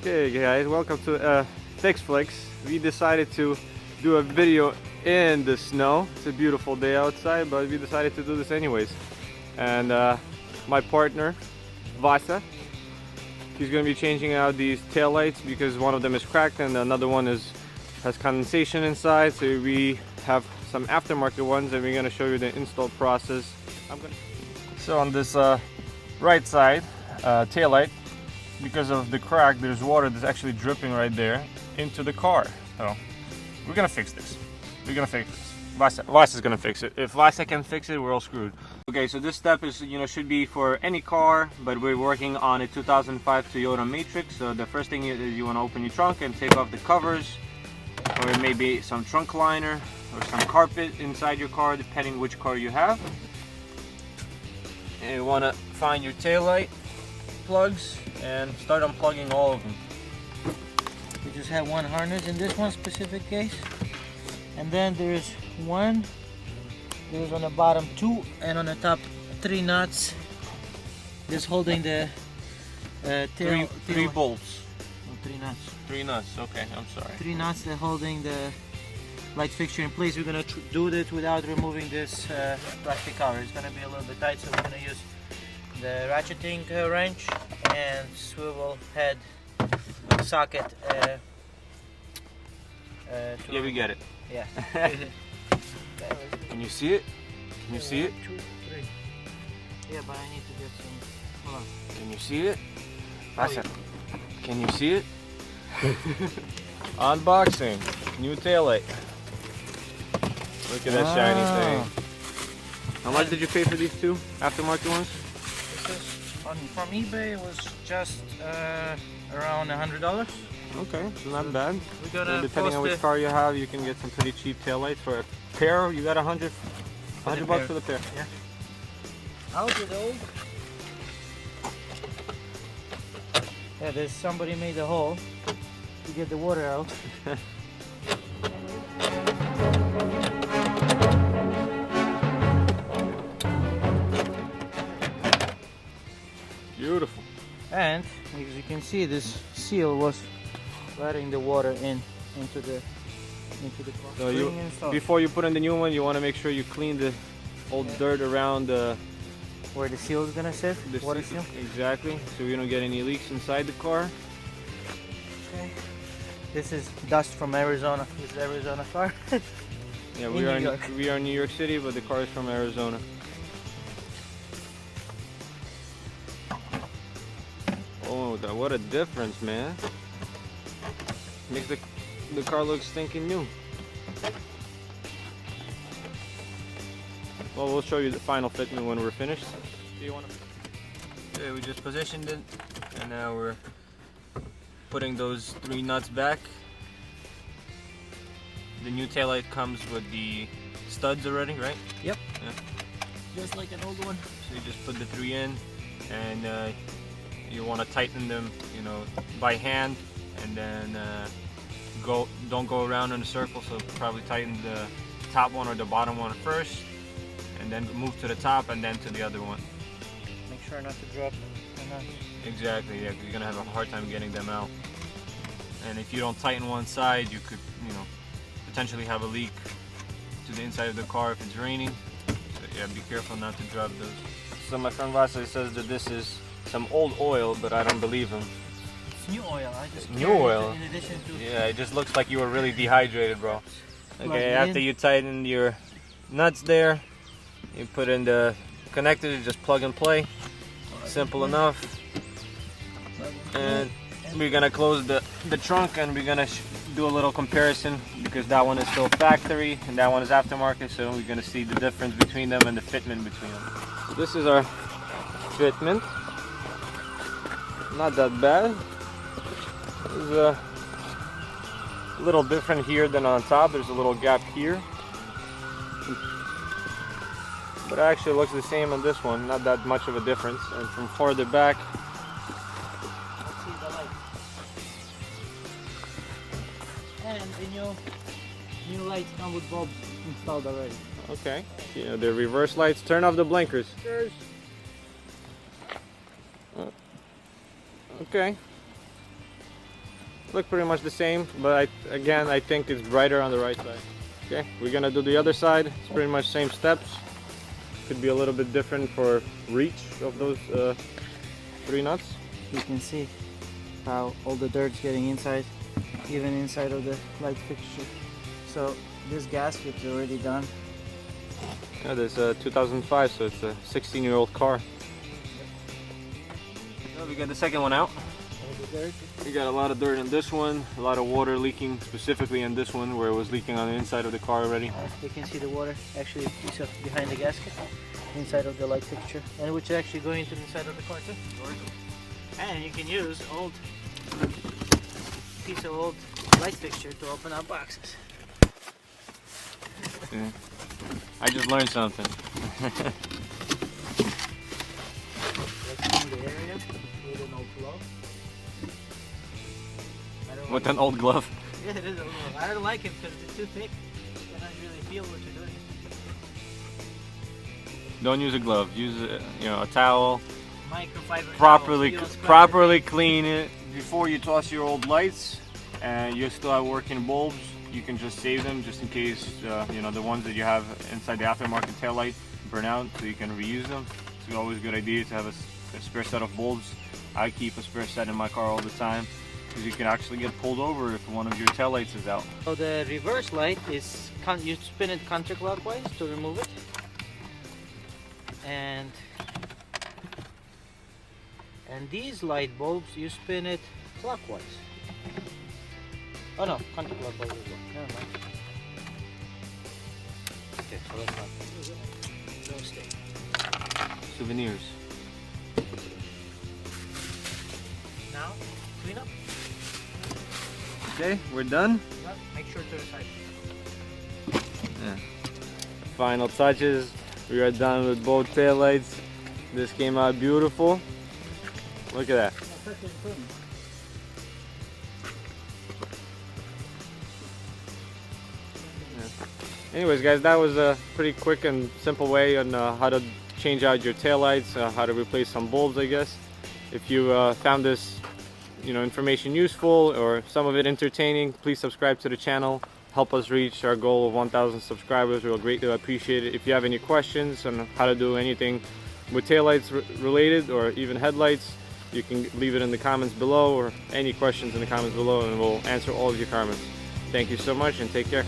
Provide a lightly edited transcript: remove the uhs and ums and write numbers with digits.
Hey guys, welcome to Fix Flicks. We decided to do a video in the snow. It's a beautiful day outside, but we decided to do this anyways. And my partner, Vasa, he's going to be changing out these tail lights because one of them is cracked and another one has condensation inside. So we have some aftermarket ones and we're going to show you the install process. So on this right side tail light, because of the crack, there's water that's actually dripping right there into the car. So we're gonna fix this. We're gonna fix this. Vasa's gonna fix it. If Vasa can fix it, we're all screwed. Okay, so this step is, should be for any car, but we're working on a 2005 Toyota Matrix. So the first thing is you want to open your trunk and take off the covers, or maybe some trunk liner or some carpet inside your car, depending which car you have. And you want to find your tail light plugs and start unplugging all of them. We just have one harness in this one specific case, and then there's on the bottom 2 and on the top 3 nuts just holding the tail. Three bolts. Oh, 3 nuts. 3 nuts, okay, I'm sorry. 3 nuts that holding the light fixture in place. We're gonna do that without removing this plastic cover. It's gonna be a little bit tight, so we're gonna use the ratcheting wrench and swivel head socket. Yeah, we get it. Yeah. Can you see it? Can you see it? 2, 3. Yeah, but I need to get some. Hold on. Can you see it? Vasa, can you see it? Unboxing. New taillight. Look at that shiny thing. How much did you pay for these two aftermarket ones? From eBay, it was just around $100. Okay, so not bad. We gotta And depending on which car you have, you can get some pretty cheap taillights. For a pair, you got 100 bucks for the pair. Yeah. Out with old. Yeah, there's somebody made a hole to get the water out. Beautiful. And as you can see, this seal was letting the water into the car. So before you put in the new one, you want to make sure you clean the old dirt around where the seal is gonna sit. The water seal. Exactly. So you don't get any leaks inside the car. Okay. This is dust from Arizona. This is Arizona car. Yeah, we are in New York City, but the car is from Arizona. Oh, what a difference, man. Makes the car look stinking new. Well, we'll show you the final fitment when we're finished. Do you want to? Okay, we just positioned it, and now we're putting those 3 nuts back. The new taillight comes with the studs already, right? Yep. Yeah. Just like an old one. So you just put the 3 in, and you want to tighten them, by hand, and then don't go around in a circle. So probably tighten the top one or the bottom one first, and then move to the top, and then to the other one. Make sure not to drop the nuts. Exactly, yeah, because you're gonna have a hard time getting them out. And if you don't tighten one side, you could, potentially have a leak to the inside of the car if it's raining. So yeah, be careful not to drop those. So my friend Vasa says that this is some old oil, but I don't believe him. It's new oil. I just new oil. In addition to yeah, it just looks like you were really dehydrated, bro. Okay, after you tighten your nuts there, you put in the connectors, just plug and play. Simple enough. And we're gonna close the trunk, and we're gonna do a little comparison because that one is still factory and that one is aftermarket. So we're gonna see the difference between them and the fitment between them. So this is our fitment. Not that bad. It's a little different here than on top. There's a little gap here, but it actually looks the same on this one. Not that much of a difference. And from farther back, let's see the light. And the new lights come with bulbs installed already. okay, the reverse lights. Turn off the blinkers. Okay. look pretty much the same, but again I think it's brighter on the right side. Okay, we're gonna do the other side. It's pretty much same steps. Could be a little bit different for reach of those 3 nuts. You can see how all the dirt's getting inside, even inside of the light fixture. So this gasket's already done. Yeah, this 2005, so it's a 16-year-old car. Well, we got the second one out. All the dirt. We got a lot of dirt in this one, a lot of water leaking, specifically in this one where it was leaking on the inside of the car already. You can see the water actually piece of behind the gasket, inside of the light fixture, and which is actually going into the inside of the car too. And you can use piece of old light fixture to open up boxes. Yeah. I just learned something. Let's clean the area with an old glove. With an old glove. Yeah, it is a glove. I don't like it because it's too thick. I don't really feel what you're doing. Don't use a glove. Use a towel. Microfiber Properly clean it before you toss your old lights, and you still have working bulbs. You can just save them just in case the ones that you have inside the aftermarket taillight burn out, so you can reuse them. It's always a good idea to have a spare set of bulbs. I keep a spare set in my car all the time because you can actually get pulled over if one of your taillights is out. So the reverse light is, you spin it counterclockwise to remove it, and these light bulbs you spin it clockwise. Oh no, counterclockwise as well. Never mind. Okay, so that's not. No stay. Souvenirs. Now, clean up. Okay, we're done. But make sure to recycle. Yeah. Final touches. We are done with both taillights. This came out beautiful. Look at that. Anyways guys, that was a pretty quick and simple way on how to change out your taillights, how to replace some bulbs, I guess. If you found this information useful or some of it entertaining, please subscribe to the channel. Help us reach our goal of 1,000 subscribers. We'll greatly appreciate it. If you have any questions on how to do anything with taillights related or even headlights, you can leave it in the comments below, or any questions in the comments below, and we'll answer all of your comments. Thank you so much and take care.